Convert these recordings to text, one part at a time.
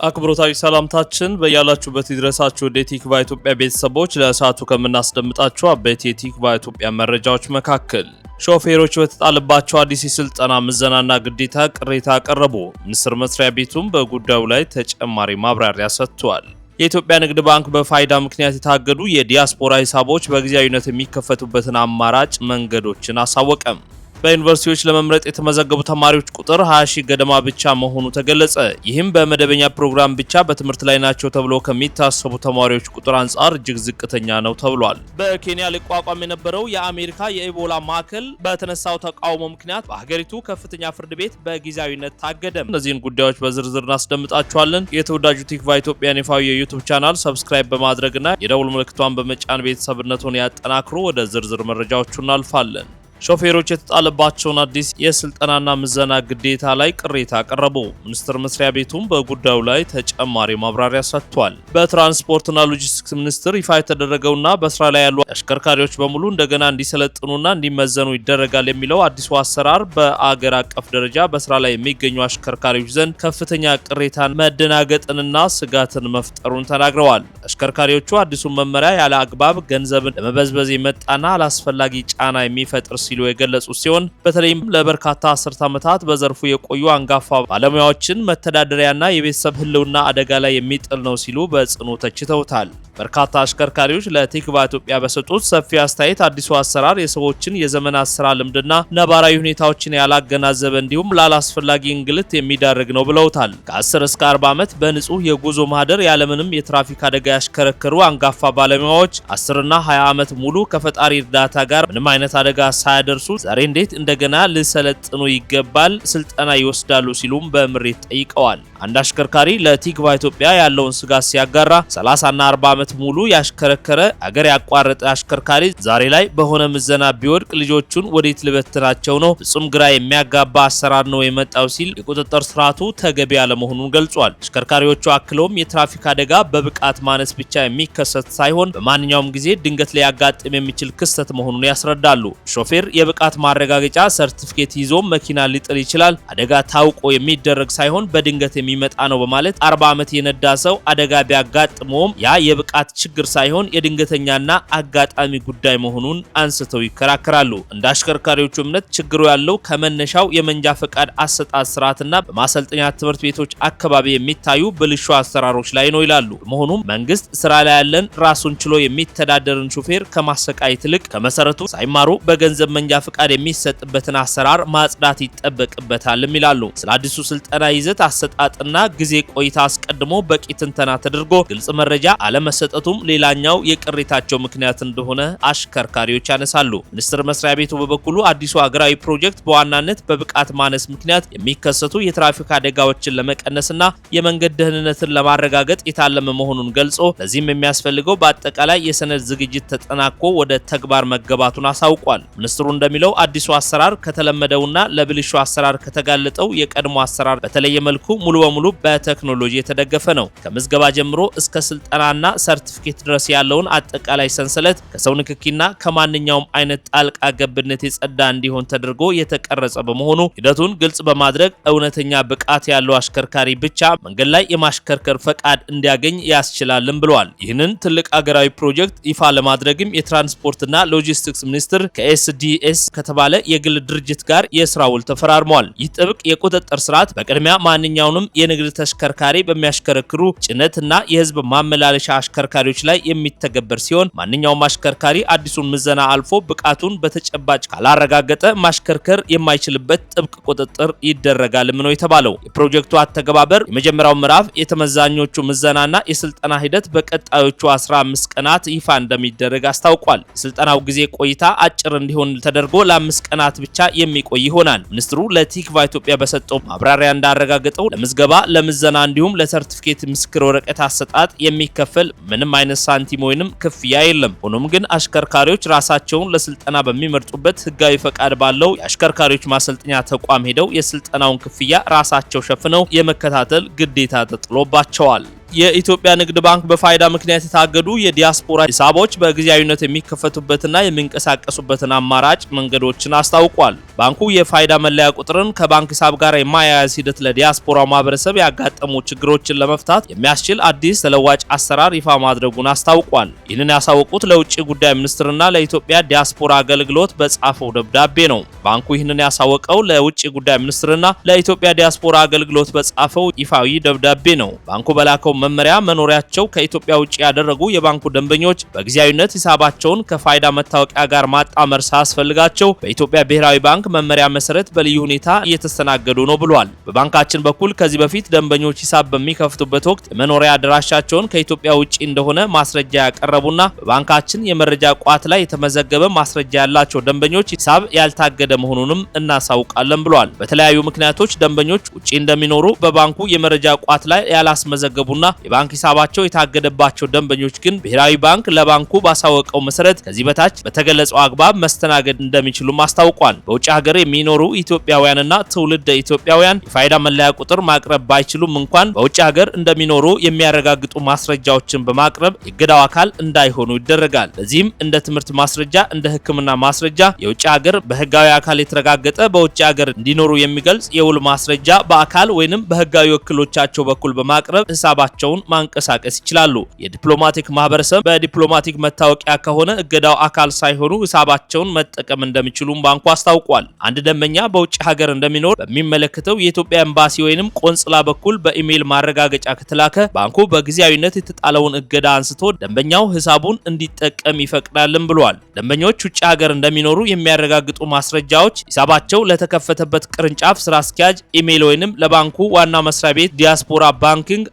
አክብሮታዊ ሰላምታችን በያላችሁበት ይድረሳችሁ። ወደ ቲክቫ ኢትዮጵያ ቤተሰቦች ለሰዓቱ ከምናስደምጣችሁ አበይት የቲክቫ ኢትዮጵያ መረጃዎች መካከል ሾፌሮች በተጣለባቸው አዲስ የስልጠና ምዘናና ግዴታ ቅሬታ አቀረቡ። ሚኒስቴር መስሪያ ቤቱም በጉዳዩ ላይ ተጨማሪ ማብራሪያ ሰጥቷል። የኢትዮጵያ ንግድ ባንክ በፋይዳ ምክንያት የታገዱ የዲያስፖራ ሂሳቦች በጊዜያዊነት የሚከፈቱበትን አማራጭ መንገዶችን አሳወቀም። በዩኒቨርሲቲዎች ለመምረጥ የተመዘገቡ ተማሪዎች ቁጥር 20,000 ገደማ ብቻ መሆኑ ተገለጸ። ይህም በመደበኛ ፕሮግራም ብቻ በትምህርት ላይ ናቸው ተብሎ ከሚታሰቡ ተማሪዎች ቁጥር አንጻር እጅግ ዝቅተኛ ነው ተብሏል። በኬንያ ሊቋቋም የነበረው የአሜሪካ የኢቦላ ማዕከል በተነሳው ተቃውሞ ምክንያት በሀገሪቱ ከፍተኛ ፍርድ ቤት በጊዜያዊነት ታገደ። እነዚህን ጉዳዮች በዝርዝር እናስደምጣችኋለን። የተወዳጁ ቲክቫ ኢትዮጵያን ይፋዊ የዩቲዩብ ቻናል ሰብስክራይብ በማድረግና የደውል ምልክቷን በመጫን ቤተሰብነቱን ያጠናክሩ። ወደ ዝርዝር መረጃዎቹ እናልፋለን። ሾፌሮች የተጣለባቸውን አዲስ የስልጠናና ምዘና ግዴታ ላይ ቅሬታ አቀረቡ። ሚኒስቴር መስሪያ ቤቱም በጉዳዩ ላይ ተጨማሪ ማብራሪያ ሰጥቷል። በትራንስፖርትና ሎጂስቲክስ ሚኒስቴር ይፋ የተደረገውና በስራ ላይ ያሉ አሽከርካሪዎች በሙሉ እንደገና እንዲሰለጥኑና እንዲመዘኑ ይደረጋል የሚለው አዲሱ አሰራር በአገር አቀፍ ደረጃ በስራ ላይ የሚገኙ አሽከርካሪዎች ዘንድ ከፍተኛ ቅሬታን፣ መደናገጥንና ስጋትን መፍጠሩን ተናግረዋል። አሽከርካሪዎቹ አዲሱን መመሪያ ያለ አግባብ ገንዘብን ለመበዝበዝ የመጣና አላስፈላጊ ጫና የሚፈጥር ሲሉ የገለጹ ሲሆን በተለይም ለበርካታ አስርት ዓመታት በዘርፉ የቆዩ አንጋፋ ባለሙያዎችን መተዳደሪያና የቤተሰብ ሕልውና አደጋ ላይ የሚጥል ነው ሲሉ በጽኑ ተችተውታል። በርካታ አሽከርካሪዎች ለቲክቫ ኢትዮጵያ በሰጡት ሰፊ አስተያየት አዲሱ አሰራር የሰዎችን የዘመናት ስራ ልምድና ነባራዊ ሁኔታዎችን ያላገናዘበ እንዲሁም ላላስፈላጊ እንግልት የሚዳርግ ነው ብለውታል። ከ10 እስከ 40 ዓመት በንጹህ የጉዞ ማህደር ያለምንም የትራፊክ አደጋ ያሽከረከሩ አንጋፋ ባለሙያዎች 10 እና 20 ዓመት ሙሉ ከፈጣሪ እርዳታ ጋር ምንም አይነት አደጋ ሳያደርሱ ዛሬ እንዴት እንደገና ሊሰለጥኑ ይገባል ስልጠና ይወስዳሉ ሲሉም በምሬት ጠይቀዋል። አንድ አሽከርካሪ ለቲክቫ ኢትዮጵያ ያለውን ስጋት ሲያጋራ 30 እና 40 ዓመት ሙሉ ያሽከረከረ አገር ያቋረጠ አሽከርካሪ ዛሬ ላይ በሆነ ምዘና ቢወድቅ ልጆቹን ወዴት ልበትናቸው ነው? ፍጹም ግራ የሚያጋባ አሰራር ነው የመጣው ሲል የቁጥጥር ስርዓቱ ተገቢ ያለመሆኑን ገልጿል። አሽከርካሪዎቹ አክለውም የትራፊክ አደጋ በብቃት ማነስ ብቻ የሚከሰት ሳይሆን በማንኛውም ጊዜ ድንገት ሊያጋጥም የሚችል ክስተት መሆኑን ያስረዳሉ። ሾፌር የብቃት ማረጋገጫ ሰርቲፊኬት ይዞ መኪና ሊጥል ይችላል። አደጋ ታውቆ የሚደረግ ሳይሆን በድንገት የሚመጣ ነው በማለት 40 ዓመት የነዳ ሰው አደጋ ቢያጋጥመውም ያ የብቃት ችግር ሳይሆን የድንገተኛና አጋጣሚ ጉዳይ መሆኑን አንስተው ይከራከራሉ። እንደ አሽከርካሪዎቹ እምነት ችግሩ ያለው ከመነሻው የመንጃ ፈቃድ አሰጣጥ ስርዓትና በማሰልጠኛ ትምህርት ቤቶች አካባቢ የሚታዩ ብልሹ አሰራሮች ላይ ነው ይላሉ። በመሆኑም መንግስት ስራ ላይ ያለን ራሱን ችሎ የሚተዳደርን ሾፌር ከማሰቃየት ይልቅ ከመሰረቱ ሳይማሩ በገንዘብ መንጃ ፈቃድ የሚሰጥበትን አሰራር ማጽዳት ይጠበቅበታልም ይላሉ። ስለ አዲሱ ስልጠና ይዘት አሰጣጥና ጊዜ ቆይታ አስቀድሞ በቂ ትንተና ተደርጎ ግልጽ መረጃ አለመሰጠቱም ሌላኛው የቅሬታቸው ምክንያት እንደሆነ አሽከርካሪዎች ያነሳሉ። ሚኒስቴር መስሪያ ቤቱ በበኩሉ አዲሱ ሀገራዊ ፕሮጀክት በዋናነት በብቃት ማነስ ምክንያት የሚከሰቱ የትራፊክ አደጋዎችን ለመቀነስና የመንገድ ደህንነትን ለማረጋገጥ የታለመ መሆኑን ገልጾ ለዚህም የሚያስፈልገው በአጠቃላይ የሰነድ ዝግጅት ተጠናቆ ወደ ተግባር መገባቱን አሳውቋል። ሚኒስትሩ እንደሚለው አዲሱ አሰራር ከተለመደውና ለብልሹ አሰራር ከተጋለጠው የቀድሞ አሰራር በተለየ መልኩ ሙሉ በሙሉ በቴክኖሎጂ የተደገፈ ነው። ከምዝገባ ጀምሮ እስከ ስልጠናና ሰርቲፊኬት ድረስ ያለውን አጠቃላይ ሰንሰለት ከሰው ንክኪና ከማንኛውም አይነት ጣልቃ ገብነት የጸዳ እንዲሆን ተደርጎ የተቀረጸ በመሆኑ ሂደቱን ግልጽ በማድረግ እውነተኛ ብቃት ያለው አሽከርካሪ ብቻ መንገድ ላይ የማሽከርከር ፈቃድ እንዲያገኝ ያስችላልም ብለዋል። ይህንን ትልቅ አገራዊ ፕሮጀክት ይፋ ለማድረግም የትራንስፖርትና ሎጂስቲክስ ሚኒስቴር ከኤስዲኤስ ከተባለ የግል ድርጅት ጋር የስራ ውል ተፈራርመዋል። ይህ ጥብቅ የቁጥጥር ስርዓት በቅድሚያ ማንኛውንም የንግድ ተሽከርካሪ በሚያሽከረክሩ ጭነትና የህዝብ ማመላለሻ አሽከርካሪዎች ላይ የሚተገበር ሲሆን ማንኛውም አሽከርካሪ አዲሱን ምዘና አልፎ ብቃቱን በተጨባጭ ካላረጋገጠ ማሽከርከር የማይችልበት ጥብቅ ቁጥጥር ይደረጋልም ነው የተባለው። የፕሮጀክቱ አተገባበር የመጀመሪያው ምዕራፍ የተመዛኞቹ ምዘናና የስልጠና ሂደት በቀጣዮቹ 15 ቀናት ይፋ እንደሚደረግ አስታውቋል። የስልጠናው ጊዜ ቆይታ አጭር እንዲሆን ተደርጎ ለ5 ቀናት ብቻ የሚቆይ ይሆናል። ሚኒስትሩ ለቲክቫ ኢትዮጵያ በሰጠው ማብራሪያ እንዳረጋገጠው ለምዝገባ፣ ለምዘና እንዲሁም ለሰርቲፊኬት ምስክር ወረቀት አሰጣጥ የሚከፈል ምንም አይነት ሳንቲም ወይንም ክፍያ የለም። ሆኖም ግን አሽከርካሪዎች ራሳቸውን ለስልጠና በሚመርጡበት ህጋዊ ፈቃድ ባለው የአሽከርካሪዎች ማሰልጠኛ ተቋም ሄደው የስልጠናውን ክፍያ ራሳቸው ሸፍነው የመከታተል ግዴታ ተጥሎባቸዋል። የኢትዮጵያ ንግድ ባንክ በፋይዳ ምክንያት የታገዱ የዲያስፖራ ሂሳቦች በጊዜያዊነት የሚከፈቱበትና የሚንቀሳቀሱበትን አማራጭ መንገዶችን አስታውቋል። ባንኩ የፋይዳ መለያ ቁጥርን ከባንክ ሂሳብ ጋር የማያያዝ ሂደት ለዲያስፖራ ማህበረሰብ ያጋጠሙ ችግሮችን ለመፍታት የሚያስችል አዲስ ተለዋጭ አሰራር ይፋ ማድረጉን አስታውቋል። ይህንን ያሳወቁት ለውጭ ጉዳይ ሚኒስትርና ለኢትዮጵያ ዲያስፖራ አገልግሎት በጻፈው ደብዳቤ ነው። ባንኩ ይህንን ያሳወቀው ለውጭ ጉዳይ ሚኒስትርና ለኢትዮጵያ ዲያስፖራ አገልግሎት በጻፈው ይፋዊ ደብዳቤ ነው። ባንኩ በላከው መመሪያ መኖሪያቸው ከኢትዮጵያ ውጭ ያደረጉ የባንኩ ደንበኞች በጊዜያዊነት ሂሳባቸውን ከፋይዳ መታወቂያ ጋር ማጣመር ሳያስፈልጋቸው በኢትዮጵያ ብሔራዊ ባንክ መመሪያ መሰረት በልዩ ሁኔታ እየተስተናገዱ ነው ብሏል። በባንካችን በኩል ከዚህ በፊት ደንበኞች ሂሳብ በሚከፍቱበት ወቅት የመኖሪያ አድራሻቸውን ከኢትዮጵያ ውጭ እንደሆነ ማስረጃ ያቀረቡና በባንካችን የመረጃ ቋት ላይ የተመዘገበ ማስረጃ ያላቸው ደንበኞች ሂሳብ ያልታገደ መሆኑንም እናሳውቃለን ብሏል። በተለያዩ ምክንያቶች ደንበኞች ውጪ እንደሚኖሩ በባንኩ የመረጃ ቋት ላይ ያላስመዘገቡና የባንክ ሂሳባቸው የታገደባቸው ደንበኞች ግን ብሔራዊ ባንክ ለባንኩ ባሳወቀው መሰረት ከዚህ በታች በተገለጸው አግባብ መስተናገድ እንደሚችሉም አስታውቋል። በውጭ ሀገር የሚኖሩ ኢትዮጵያውያንና ትውልደ ኢትዮጵያውያን የፋይዳ መለያ ቁጥር ማቅረብ ባይችሉም እንኳን በውጭ ሀገር እንደሚኖሩ የሚያረጋግጡ ማስረጃዎችን በማቅረብ የእገዳው አካል እንዳይሆኑ ይደረጋል። ለዚህም እንደ ትምህርት ማስረጃ፣ እንደ ሕክምና ማስረጃ፣ የውጭ ሀገር በህጋዊ አካል የተረጋገጠ በውጭ ሀገር እንዲኖሩ የሚገልጽ የውል ማስረጃ በአካል ወይንም በህጋዊ ወኪሎቻቸው በኩል በማቅረብ ሂሳባቸውን ማንቀሳቀስ ይችላሉ። የዲፕሎማቲክ ማህበረሰብ በዲፕሎማቲክ መታወቂያ ከሆነ እገዳው አካል ሳይሆኑ ሂሳባቸውን መጠቀም እንደሚችሉም ባንኩ አስታውቋል። አንድ ደንበኛ በውጭ ሀገር እንደሚኖር በሚመለከተው የኢትዮጵያ ኤምባሲ ወይንም ቆንጽላ በኩል በኢሜይል ማረጋገጫ ከተላከ ባንኩ በጊዜያዊነት የተጣለውን እገዳ አንስቶ ደንበኛው ሂሳቡን እንዲጠቀም ይፈቅዳልም ብሏል። ደንበኞች ውጭ ሀገር እንደሚኖሩ የሚያረጋግጡ ማስረጃዎች ሂሳባቸው ለተከፈተበት ቅርንጫፍ ስራ አስኪያጅ ኢሜይል ወይንም ለባንኩ ዋና መስሪያ ቤት ዲያስፖራ ባንኪንግ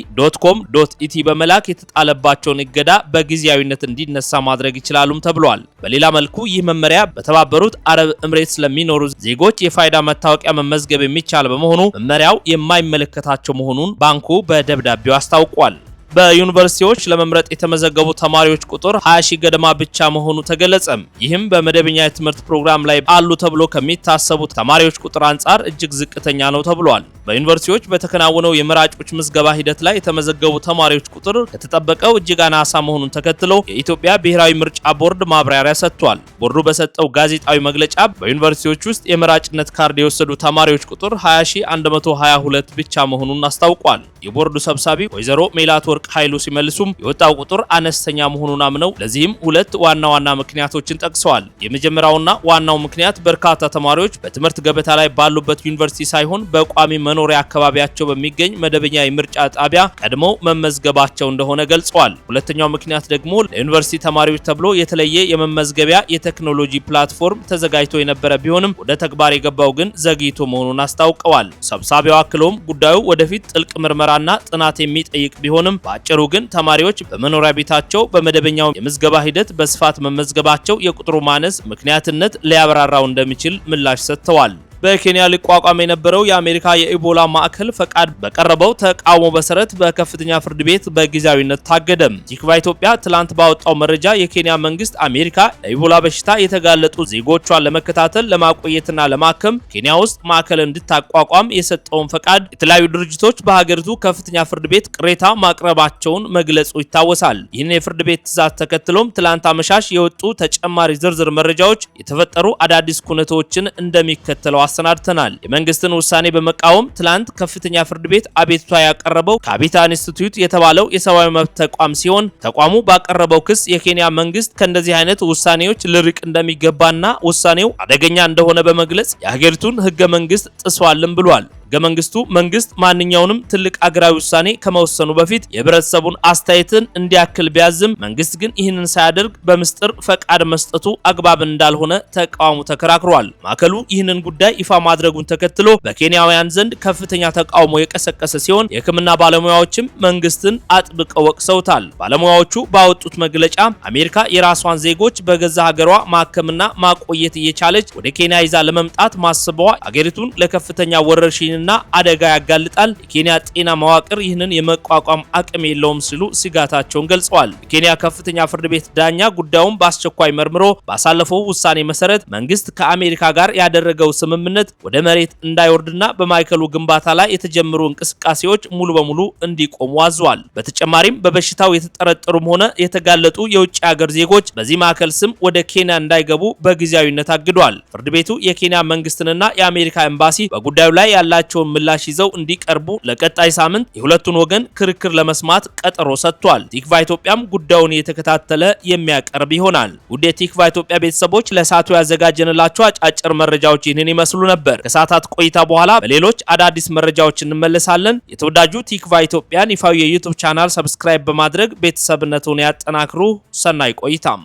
@cbe.com.et በመላክ የተጣለባቸውን እገዳ በጊዜያዊነት እንዲነሳ ማድረግ ይችላሉም ተብሏል። በሌላ መልኩ ይህ መመሪያ በተባበሩት አረብ ኤምሬትስ ለሚኖሩ ዜጎች የፋይዳ መታወቂያ መመዝገብ የሚቻል በመሆኑ መመሪያው የማይመለከታቸው መሆኑን ባንኩ በደብዳቤው አስታውቋል። በዩኒቨርሲቲዎች ለመምረጥ የተመዘገቡ ተማሪዎች ቁጥር 20 ሺህ ገደማ ብቻ መሆኑ ተገለጸም። ይህም በመደበኛ የትምህርት ፕሮግራም ላይ አሉ ተብሎ ከሚታሰቡት ተማሪዎች ቁጥር አንጻር እጅግ ዝቅተኛ ነው ተብሏል። በዩኒቨርሲቲዎች በተከናወነው የመራጮች ምዝገባ ሂደት ላይ የተመዘገቡ ተማሪዎች ቁጥር ከተጠበቀው እጅግ አናሳ መሆኑን ተከትሎ የኢትዮጵያ ብሔራዊ ምርጫ ቦርድ ማብራሪያ ሰጥቷል። ቦርዱ በሰጠው ጋዜጣዊ መግለጫ በዩኒቨርሲቲዎች ውስጥ የመራጭነት ካርድ የወሰዱ ተማሪዎች ቁጥር 20122 ብቻ መሆኑን አስታውቋል። የቦርዱ ሰብሳቢ ወይዘሮ ሜላት ወርቅ ኃይሉ ሲመልሱም የወጣው ቁጥር አነስተኛ መሆኑን አምነው ለዚህም ሁለት ዋና ዋና ምክንያቶችን ጠቅሰዋል። የመጀመሪያውና ዋናው ምክንያት በርካታ ተማሪዎች በትምህርት ገበታ ላይ ባሉበት ዩኒቨርሲቲ ሳይሆን በቋሚ መኖሪያ አካባቢያቸው በሚገኝ መደበኛ የምርጫ ጣቢያ ቀድመው መመዝገባቸው እንደሆነ ገልጸዋል። ሁለተኛው ምክንያት ደግሞ ለዩኒቨርሲቲ ተማሪዎች ተብሎ የተለየ የመመዝገቢያ የቴክኖሎጂ ፕላትፎርም ተዘጋጅቶ የነበረ ቢሆንም ወደ ተግባር የገባው ግን ዘግይቶ መሆኑን አስታውቀዋል። ሰብሳቢው አክለውም ጉዳዩ ወደፊት ጥልቅ ምርመራና ጥናት የሚጠይቅ ቢሆንም በአጭሩ ግን ተማሪዎች በመኖሪያ ቤታቸው በመደበኛው የምዝገባ ሂደት በስፋት መመዝገባቸው የቁጥሩ ማነስ ምክንያትነት ሊያብራራው እንደሚችል ምላሽ ሰጥተዋል። በኬንያ ሊቋቋም የነበረው የአሜሪካ የኢቦላ ማዕከል ፈቃድ በቀረበው ተቃውሞ መሰረት በከፍተኛ ፍርድ ቤት በጊዜያዊነት ታገደ። ቲክቫ ኢትዮጵያ ትላንት ባወጣው መረጃ የኬንያ መንግስት አሜሪካ ለኢቦላ በሽታ የተጋለጡ ዜጎቿን ለመከታተል ለማቆየትና ለማከም ኬንያ ውስጥ ማዕከል እንድታቋቋም የሰጠውን ፈቃድ የተለያዩ ድርጅቶች በሀገሪቱ ከፍተኛ ፍርድ ቤት ቅሬታ ማቅረባቸውን መግለጹ ይታወሳል። ይህን የፍርድ ቤት ትዕዛዝ ተከትሎም ትላንት አመሻሽ የወጡ ተጨማሪ ዝርዝር መረጃዎች የተፈጠሩ አዳዲስ ኩነቶችን እንደሚከተለው አሰናድተናል። የመንግስትን ውሳኔ በመቃወም ትላንት ከፍተኛ ፍርድ ቤት አቤቱታ ያቀረበው ካፒታ ኢንስቲትዩት የተባለው የሰብአዊ መብት ተቋም ሲሆን ተቋሙ ባቀረበው ክስ የኬንያ መንግስት ከእንደዚህ አይነት ውሳኔዎች ልርቅ እንደሚገባና ውሳኔው አደገኛ እንደሆነ በመግለጽ የሀገሪቱን ህገ መንግስት ጥሷልም ብሏል። ህገ መንግስቱ መንግስት ማንኛውንም ትልቅ አገራዊ ውሳኔ ከመወሰኑ በፊት የህብረተሰቡን አስተያየትን እንዲያክል ቢያዝም መንግስት ግን ይህንን ሳያደርግ በምስጢር ፈቃድ መስጠቱ አግባብ እንዳልሆነ ተቃውሞ ተከራክሯል። ማዕከሉ ይህንን ጉዳይ ይፋ ማድረጉን ተከትሎ በኬንያውያን ዘንድ ከፍተኛ ተቃውሞ የቀሰቀሰ ሲሆን የህክምና ባለሙያዎችም መንግስትን አጥብቀው ወቅሰውታል። ባለሙያዎቹ ባወጡት መግለጫ አሜሪካ የራሷን ዜጎች በገዛ ሀገሯ ማከምና ማቆየት እየቻለች ወደ ኬንያ ይዛ ለመምጣት ማስበዋ ሀገሪቱን ለከፍተኛ ወረርሽኝ ወረርሽኝና አደጋ ያጋልጣል። የኬንያ ጤና መዋቅር ይህንን የመቋቋም አቅም የለውም ሲሉ ስጋታቸውን ገልጸዋል። የኬንያ ከፍተኛ ፍርድ ቤት ዳኛ ጉዳዩን በአስቸኳይ መርምሮ ባሳለፈው ውሳኔ መሰረት መንግስት ከአሜሪካ ጋር ያደረገው ስምምነት ወደ መሬት እንዳይወርድና በማዕከሉ ግንባታ ላይ የተጀመሩ እንቅስቃሴዎች ሙሉ በሙሉ እንዲቆሙ አዟል። በተጨማሪም በበሽታው የተጠረጠሩም ሆነ የተጋለጡ የውጭ ሀገር ዜጎች በዚህ ማዕከል ስም ወደ ኬንያ እንዳይገቡ በጊዜያዊነት አግዷል። ፍርድ ቤቱ የኬንያ መንግስትንና የአሜሪካ ኤምባሲ በጉዳዩ ላይ ያላቸውን ምላሽ ይዘው እንዲቀርቡ ለቀጣይ ሳምንት የሁለቱን ወገን ክርክር ለመስማት ቀጠሮ ሰጥቷል። ቲክቫ ኢትዮጵያም ጉዳዩን የተከታተለ የሚያቀርብ ይሆናል። ውድ የቲክቫ ኢትዮጵያ ቤተሰቦች ለሰዓቱ ያዘጋጀንላችሁ አጫጭር መረጃዎች ይህንን ይመስሉ ነበር። ከሰዓታት ቆይታ በኋላ በሌሎች አዳዲስ መረጃዎች እንመለሳለን። የተወዳጁ ቲክቫ ኢትዮጵያን ይፋዊ የዩቲዩብ ቻናል ሰብስክራይብ በማድረግ ቤተሰብነቱን ያጠናክሩ። ሰናይ ቆይታም